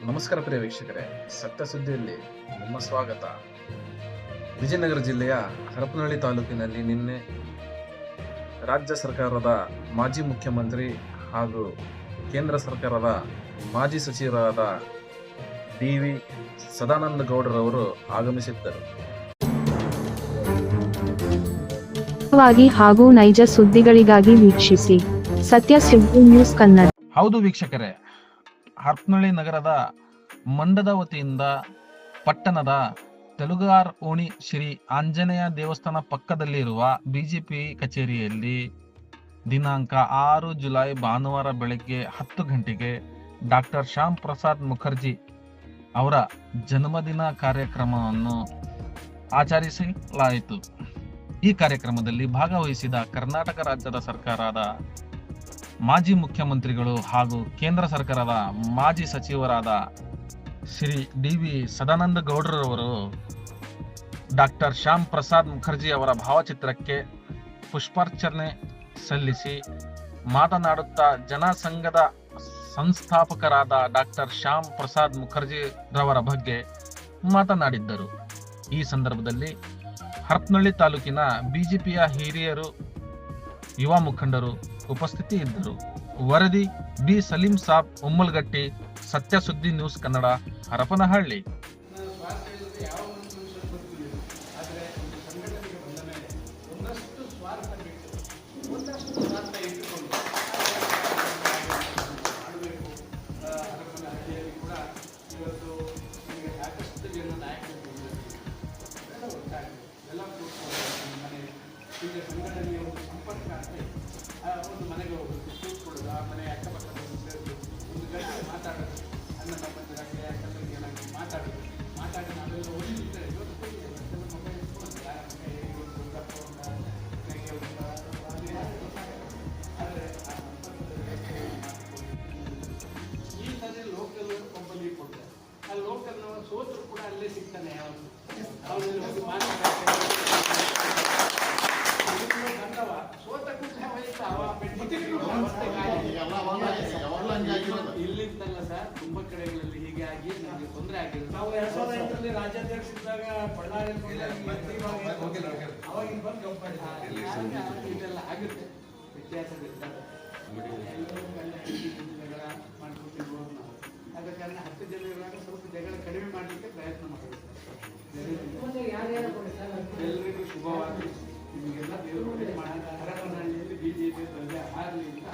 ನಮಸ್ಕಾರ ಪ್ರಿಯ ವೀಕ್ಷಕರೇ, ಸತ್ಯ ಸುದ್ದಿಯಲ್ಲಿ ನಿಮ್ಮ ಸ್ವಾಗತ. ವಿಜಯನಗರ ಜಿಲ್ಲೆಯ ಹರಪನಹಳ್ಳಿ ತಾಲೂಕಿನಲ್ಲಿ ನಿನ್ನೆ ರಾಜ್ಯ ಸರ್ಕಾರದ ಮಾಜಿ ಮುಖ್ಯಮಂತ್ರಿ ಹಾಗೂ ಕೇಂದ್ರ ಸರ್ಕಾರದ ಮಾಜಿ ಸಚಿವರಾದ ಡಿ.ವಿ. ಸದಾನಂದ ಗೌಡರವರು ಆಗಮಿಸಿದ್ದರು. ಹಾಗೂ ನೈಜ ಸುದ್ದಿಗಳಿಗಾಗಿ ವೀಕ್ಷಿಸಿ ಸತ್ಯ ಸುದ್ದಿ ನ್ಯೂಸ್ ಕನ್ನಡ. ಹೌದು ವೀಕ್ಷಕರೇ, ಹರಪನಹಳ್ಳಿ ನಗರದ ಮಂಡದ ವತಿಯಿಂದ ಪಟ್ಟಣದ ತೆಲುಗಾರ್ ಓಣಿ ಶ್ರೀ ಆಂಜನೇಯ ದೇವಸ್ಥಾನ ಪಕ್ಕದಲ್ಲಿರುವ ಬಿಜೆಪಿ ಕಚೇರಿಯಲ್ಲಿ ದಿನಾಂಕ 6 ಜುಲೈ ಭಾನುವಾರ ಬೆಳಗ್ಗೆ 10 ಗಂಟೆಗೆ ಡಾಕ್ಟರ್ ಶ್ಯಾಮ್ ಪ್ರಸಾದ್ ಮುಖರ್ಜಿ ಅವರ ಜನ್ಮದಿನ ಕಾರ್ಯಕ್ರಮವನ್ನು ಆಚರಿಸಲಾಯಿತು. ಈ ಕಾರ್ಯಕ್ರಮದಲ್ಲಿ ಭಾಗವಹಿಸಿದ ಕರ್ನಾಟಕ ರಾಜ್ಯದ ಸರ್ಕಾರದ ಮಾಜಿ ಮುಖ್ಯಮಂತ್ರಿಗಳು ಹಾಗೂ ಕೇಂದ್ರ ಸರ್ಕಾರದ ಮಾಜಿ ಸಚಿವರಾದ ಶ್ರೀ ಡಿ.ವಿ. ಸದಾನಂದ ಗೌಡರವರು ಡಾಕ್ಟರ್ ಶ್ಯಾಮ್ ಪ್ರಸಾದ್ ಮುಖರ್ಜಿ ಅವರ ಭಾವಚಿತ್ರಕ್ಕೆ ಪುಷ್ಪಾರ್ಚನೆ ಸಲ್ಲಿಸಿ ಮಾತನಾಡುತ್ತಾ ಜನಸಂಘದ ಸಂಸ್ಥಾಪಕರಾದ ಡಾಕ್ಟರ್ ಶ್ಯಾಮ್ ಪ್ರಸಾದ್ ಮುಖರ್ಜಿ ರವರ ಬಗ್ಗೆ ಮಾತನಾಡಿದ್ದರು. ಈ ಸಂದರ್ಭದಲ್ಲಿ ಹರಪನಹಳ್ಳಿ ತಾಲೂಕಿನ ಬಿಜೆಪಿಯ ಹಿರಿಯರು, ಯುವ ಮುಖಂಡರು ಉಪಸ್ಥಿತಿ ಇದ್ದರು. ವರದಿ ಬಿ ಸಲೀಂ ಸಾಬ್, ಉಮ್ಮಲ್ಗಟ್ಟಿ, ಸತ್ಯ ಸುದ್ದಿ ನ್ಯೂಸ್ ಕನ್ನಡ, ಹರಪನಹಳ್ಳಿ. ಸಂಘಟನೆಯ ಒಂದು ಸಂಪರ್ಕ ಅಂತ ಒಂದು ಮನೆಗೆ ಹೋಗೋದು, ಕೂತ್ಕೊಳ್ಳೋದು, ಆ ಮನೆ ಅಕ್ಕಪಕ್ಕದ ಒಂದು ಗಂಟೆ ಮಾತಾಡೋದು, ಅನ್ನ ಸಂಬಂಧರಾಗಲಿ ಅಕ್ಕಪಕ್ಕಗೆ ಏನಾಗಲಿ ಮಾತಾಡಿ ನಾವೆಲ್ಲ ಒಳ್ಳಿದ್ದರೆ ಇವತ್ತು ಮೊಬೈಲ್ ಇಟ್ಕೊಂಡು ಯಾರ ಮನೆ ಹೇಗೆ ಒಂದು ದಪ್ಪಗೊಂಡ ಹೇಗೆ ಆದರೆ ಆ ಸಂಪರ್ಕದ ವ್ಯವಸ್ಥೆಯನ್ನು ಮಾಡಿಕೊಂಡು ಈ ಸರಿ ಲೋಕಲ್ ಒಬ್ಬಲ್ಲಿ ಕೊಡ್ತಾರೆ. ಆ ಲೋಕಲ್ನವ ಸೋತರು ಕೂಡ ಅಲ್ಲೇ ಸಿಗ್ತಾನೆ. ಯಾವತ್ತು ಅವರಲ್ಲಿ ಹೋಗಿ ಮಾತಾಡ್ತಾರೆ, ಇಲ್ಲಿಂದಲ್ಲ ಸರ್, ತುಂಬಾ ಕಡೆಗಳಲ್ಲಿ ಹೀಗೆ ಆಗಿ ನಮಗೆ ತೊಂದರೆ ಆಗಿರುತ್ತೆ. ನಾವು 2008ರಲ್ಲಿ ರಾಜ್ಯಾಧ್ಯಕ್ಷರಿದ್ದಾಗ ಇದೆಲ್ಲ ಆಗುತ್ತೆ, ವ್ಯತ್ಯಾಸವಿರ್ತದೆ. ಮಾಡ್ಕೊತಿರ್ಬೋದು ನಾವು. ಆದ ಕಾರಣ 10 ಜನ ಇರುವಾಗ ಸ್ವಲ್ಪ ಜಗಳ ಕಡಿಮೆ ಮಾಡಲಿಕ್ಕೆ ಪ್ರಯತ್ನ ಮಾಡಬೇಕು. ಎಲ್ಲರಿಗೂ ಶುಭವಾಗಲಿ. ನಿಮಗೆಲ್ಲ ದೇವರು ಹರಪನಹಳ್ಳಿಯಲ್ಲಿ ಬಿಜೆಪಿ ಧ್ವಜ ಹಾರಲಿ ಅಂತ